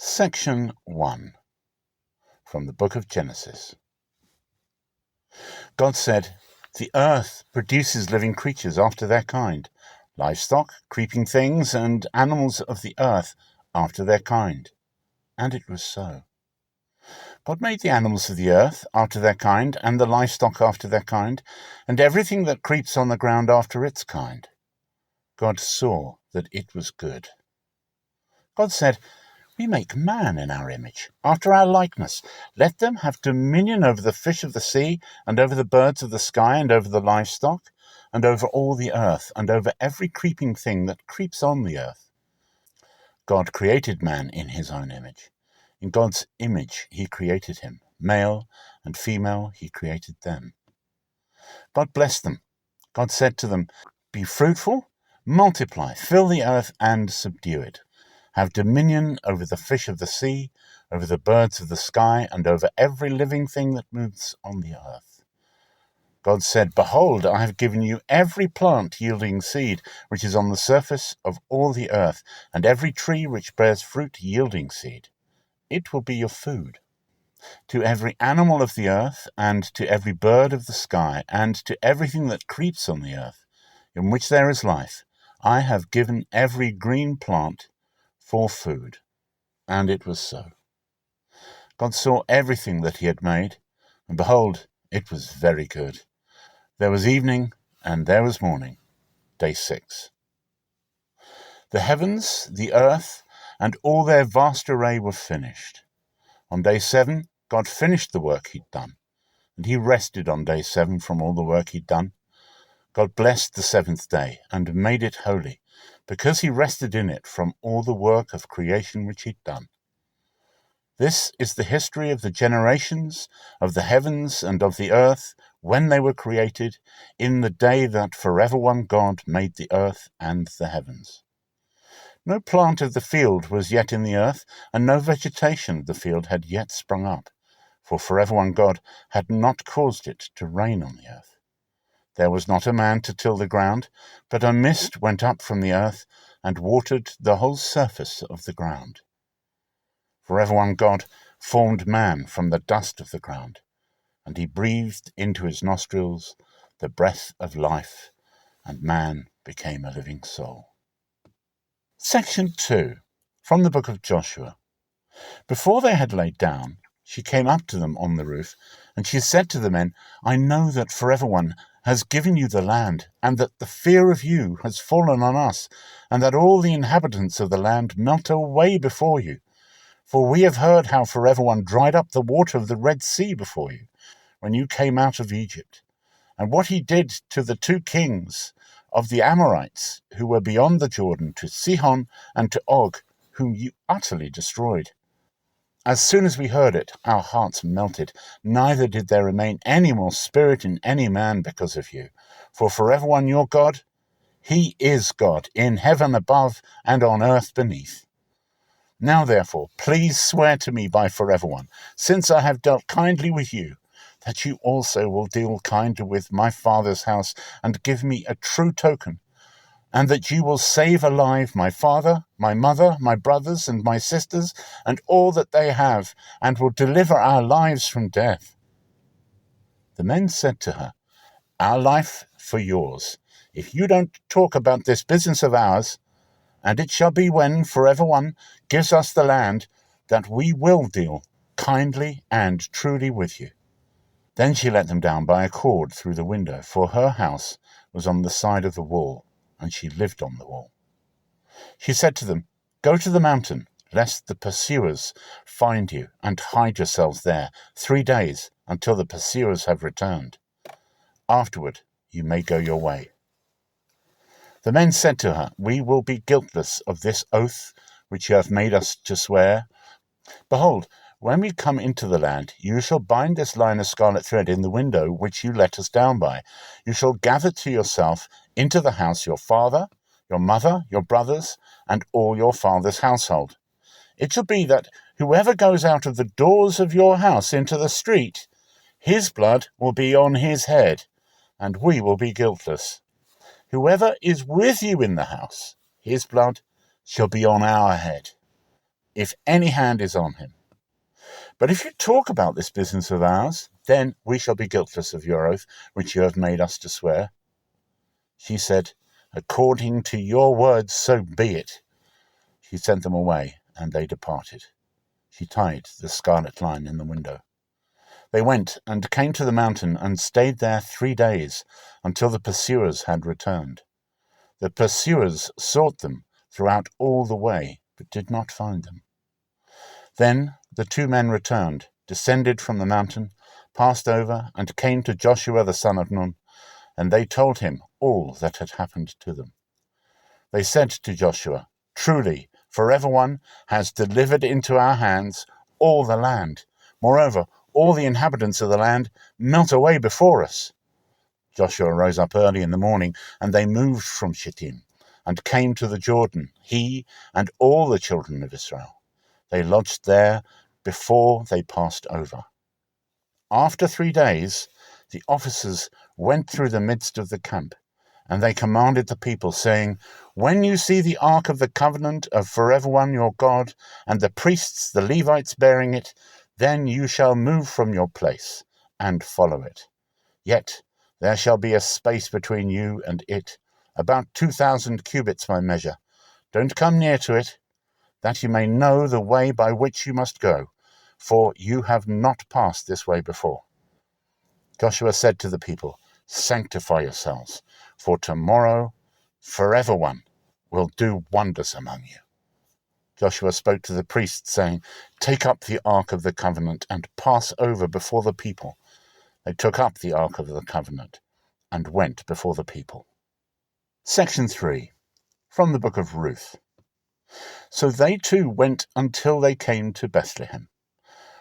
Section 1 from the book of Genesis. God said, "The earth produces living creatures after their kind, livestock, creeping things, and animals of the earth after their kind." And it was so. God made the animals of the earth after their kind, and the livestock after their kind, and everything that creeps on the ground after its kind. God saw that it was good. God said, "We make man in our image, after our likeness. Let them have dominion over the fish of the sea, and over the birds of the sky, and over the livestock, and over all the earth, and over every creeping thing that creeps on the earth." God created man in his own image. In God's image he created him. Male and female he created them. God blessed them. God said to them, "Be fruitful, multiply, fill the earth, and subdue it. Have dominion over the fish of the sea, over the birds of the sky, and over every living thing that moves on the earth." God said, "Behold, I have given you every plant yielding seed, which is on the surface of all the earth, and every tree which bears fruit yielding seed. It will be your food. To every animal of the earth, and to every bird of the sky, and to everything that creeps on the earth, in which there is life, I have given every green plant for food." And it was so. God saw everything that he had made, and behold, it was very good. There was evening, and there was morning, day 6. The heavens, the earth, and all their vast array were finished. On day 7, God finished the work he'd done, and he rested on day 7 from all the work he'd done. God blessed the 7th day and made it holy, because he rested in it from all the work of creation which he'd done. This is the history of the generations of the heavens and of the earth when they were created, in the day that forever one God made the earth and the heavens. No plant of the field was yet in the earth, and no vegetation of the field had yet sprung up, for forever one God had not caused it to rain on the earth. There was not a man to till the ground, but a mist went up from the earth and watered the whole surface of the ground. Forever one God formed man from the dust of the ground, and he breathed into his nostrils the breath of life, and man became a living soul. Section 2 from the book of Joshua. Before they had laid down, she came up to them on the roof, and she said to the men, "I know that forever one has given you the land, and that the fear of you has fallen on us, and that all the inhabitants of the land melt away before you. For we have heard how forever one dried up the water of the Red Sea before you, when you came out of Egypt, and what he did to the 2 kings of the Amorites who were beyond the Jordan, to Sihon and to Og, whom you utterly destroyed. As soon as we heard it, our hearts melted, neither did there remain any more spirit in any man because of you. For forever one your God, he is God, in heaven above and on earth beneath. Now therefore, please swear to me by forever one, since I have dealt kindly with you, that you also will deal kindly with my father's house, and give me a true token, and that you will save alive my father, my mother, my brothers, and my sisters, and all that they have, and will deliver our lives from death." The men said to her, "Our life for yours, if you don't talk about this business of ours. And it shall be when forever one gives us the land, that we will deal kindly and truly with you." Then she let them down by a cord through the window, for her house was on the side of the wall, and she lived on the wall. She said to them, "Go to the mountain, lest the pursuers find you, and hide yourselves there 3 days, until the pursuers have returned. Afterward you may go your way." The men said to her, "We will be guiltless of this oath which you have made us to swear. Behold, when we come into the land, you shall bind this line of scarlet thread in the window which you let us down by. You shall gather to yourself into the house your father, your mother, your brothers, and all your father's household. It shall be that whoever goes out of the doors of your house into the street, his blood will be on his head, and we will be guiltless. Whoever is with you in the house, his blood shall be on our head. if any hand is on him. But if you talk about this business of ours, then we shall be guiltless of your oath, which you have made us to swear." She said, "According to your words, so be it." She sent them away, and they departed. She tied the scarlet line in the window. They went and came to the mountain and stayed there 3 days, until the pursuers had returned. The pursuers sought them throughout all the way, but did not find them. Then the 2 men returned, descended from the mountain, passed over, and came to Joshua the son of Nun, and they told him all that had happened to them. They said to Joshua, "Truly, forever one has delivered into our hands all the land. Moreover, all the inhabitants of the land melt away before us." Joshua rose up early in the morning, and they moved from Shittim, and came to the Jordan, he and all the children of Israel. They lodged there before they passed over. After 3 days, the officers went through the midst of the camp, and they commanded the people, saying, "When you see the ark of the covenant of forever one your God, and the priests, the Levites, bearing it, then you shall move from your place and follow it. Yet there shall be a space between you and it, about 2,000 cubits by measure. Don't come near to it, that you may know the way by which you must go, for you have not passed this way before." Joshua said to the people, "Sanctify yourselves, for tomorrow forever one will do wonders among you." Joshua spoke to the priests, saying, "Take up the ark of the covenant and pass over before the people." They took up the ark of the covenant and went before the people. Section 3, from the book of Ruth. So they too went until they came to Bethlehem.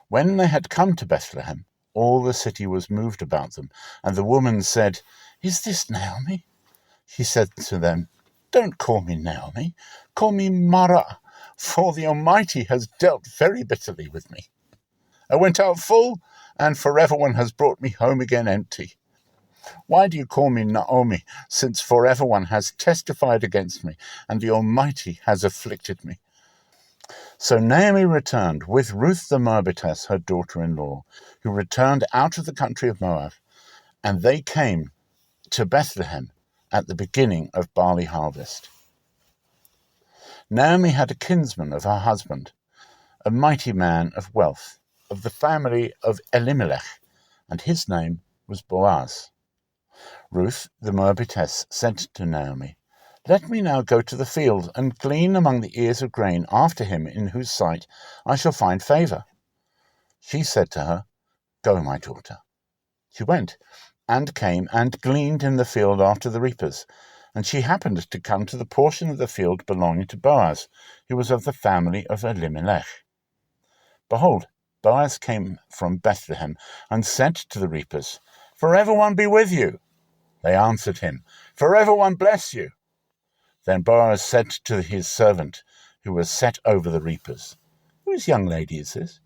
When they had come to Bethlehem, all the city was moved about them, and the woman said, "Is this Naomi?" She said to them, "Don't call me Naomi, call me Mara, for the Almighty has dealt very bitterly with me. I went out full, and forever one has brought me home again empty. Why do you call me Naomi, since forever one has testified against me, and the Almighty has afflicted me?" So Naomi returned with Ruth the Moabitess, her daughter-in-law, who returned out of the country of Moab, and they came to Bethlehem at the beginning of barley harvest. Naomi had a kinsman of her husband, a mighty man of wealth, of the family of Elimelech, and his name was Boaz. Ruth the Moabitess said to Naomi, "Let me now go to the field and glean among the ears of grain after him in whose sight I shall find favor." She said to her, "Go, my daughter." She went and came and gleaned in the field after the reapers, and she happened to come to the portion of the field belonging to Boaz, who was of the family of Elimelech. Behold, Boaz came from Bethlehem and said to the reapers, "Forever one be with you." They answered him, "Forever one bless you." Then Boaz said to his servant, who was set over the reapers, "Whose young lady is this?"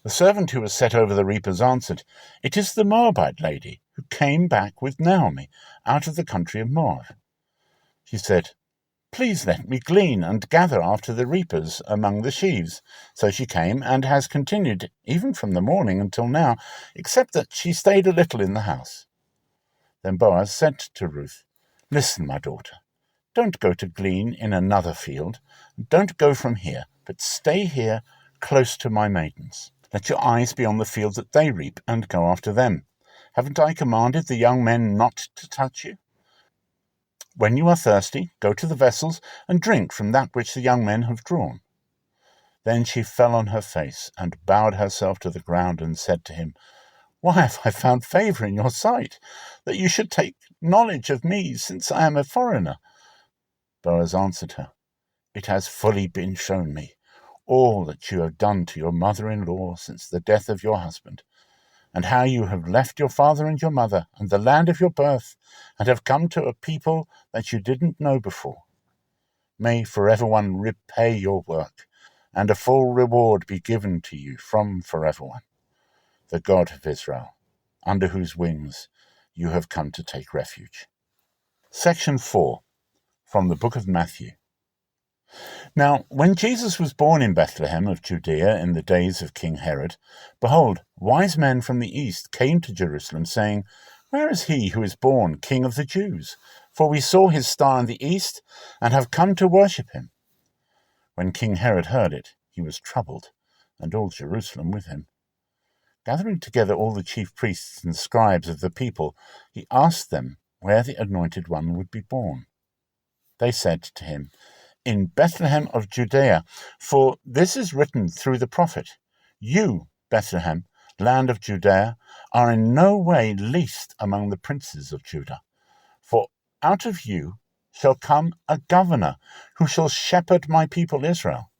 The servant who was set over the reapers answered, "It is the Moabite lady, who came back with Naomi out of the country of Moab." She said, "Please let me glean and gather after the reapers among the sheaves." So she came and has continued even from the morning until now, except that she stayed a little in the house. Then Boaz said to Ruth, "Listen, my daughter, don't go to glean in another field. Don't go from here, but stay here close to my maidens. Let your eyes be on the field that they reap, and go after them. Haven't I commanded the young men not to touch you? When you are thirsty, go to the vessels and drink from that which the young men have drawn." Then she fell on her face and bowed herself to the ground and said to him, "Why have I found favor in your sight, that you should take knowledge of me, since I am a foreigner?" Boaz answered her, "It has fully been shown me, all that you have done to your mother-in-law since the death of your husband, and how you have left your father and your mother and the land of your birth, and have come to a people that you didn't know before. May forever one repay your work, and a full reward be given to you from forever one, the God of Israel, under whose wings you have come to take refuge." Section 4, from the book of Matthew. Now, when Jesus was born in Bethlehem of Judea in the days of King Herod, behold, wise men from the east came to Jerusalem, saying, Where is he who is born King of the Jews? For we saw his star in the east, and have come to worship him. When King Herod heard it, he was troubled, and all Jerusalem with him. Gathering together all the chief priests and scribes of the people, he asked them where the anointed one would be born. They said to him, In Bethlehem of Judea, for this is written through the prophet, You, Bethlehem, land of Judea, are in no way least among the princes of Judah. For out of you shall come a governor who shall shepherd my people Israel.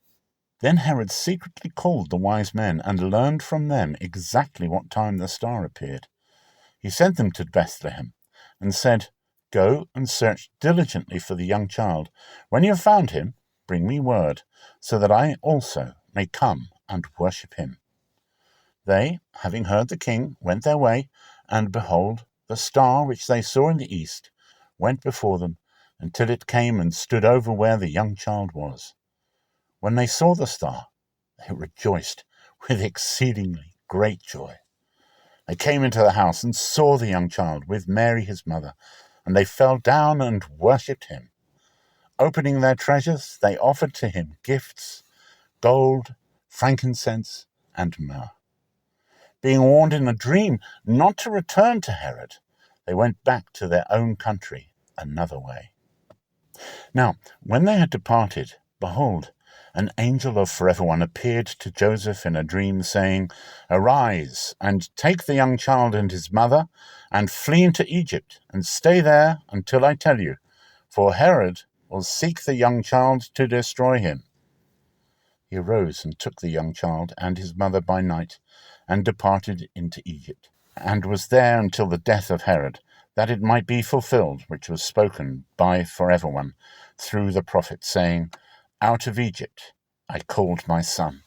Then Herod secretly called the wise men and learned from them exactly what time the star appeared. He sent them to Bethlehem and said, Go and search diligently for the young child. When you have found him, bring me word, so that I also may come and worship him. They, having heard the king, went their way, and behold, the star which they saw in the east went before them until it came and stood over where the young child was. When they saw the star, they rejoiced with exceedingly great joy. They came into the house and saw the young child with Mary his mother, and they fell down and worshipped him. Opening their treasures, they offered to him gifts, gold, frankincense, and myrrh. Being warned in a dream not to return to Herod, they went back to their own country another way. Now, when they had departed, behold, an angel of Forever One appeared to Joseph in a dream, saying, Arise, and take the young child and his mother, and flee into Egypt, and stay there until I tell you, for Herod will seek the young child to destroy him. He arose and took the young child and his mother by night, and departed into Egypt, and was there until the death of Herod, that it might be fulfilled which was spoken by Forever One through the prophet, saying, Out of Egypt I called my son.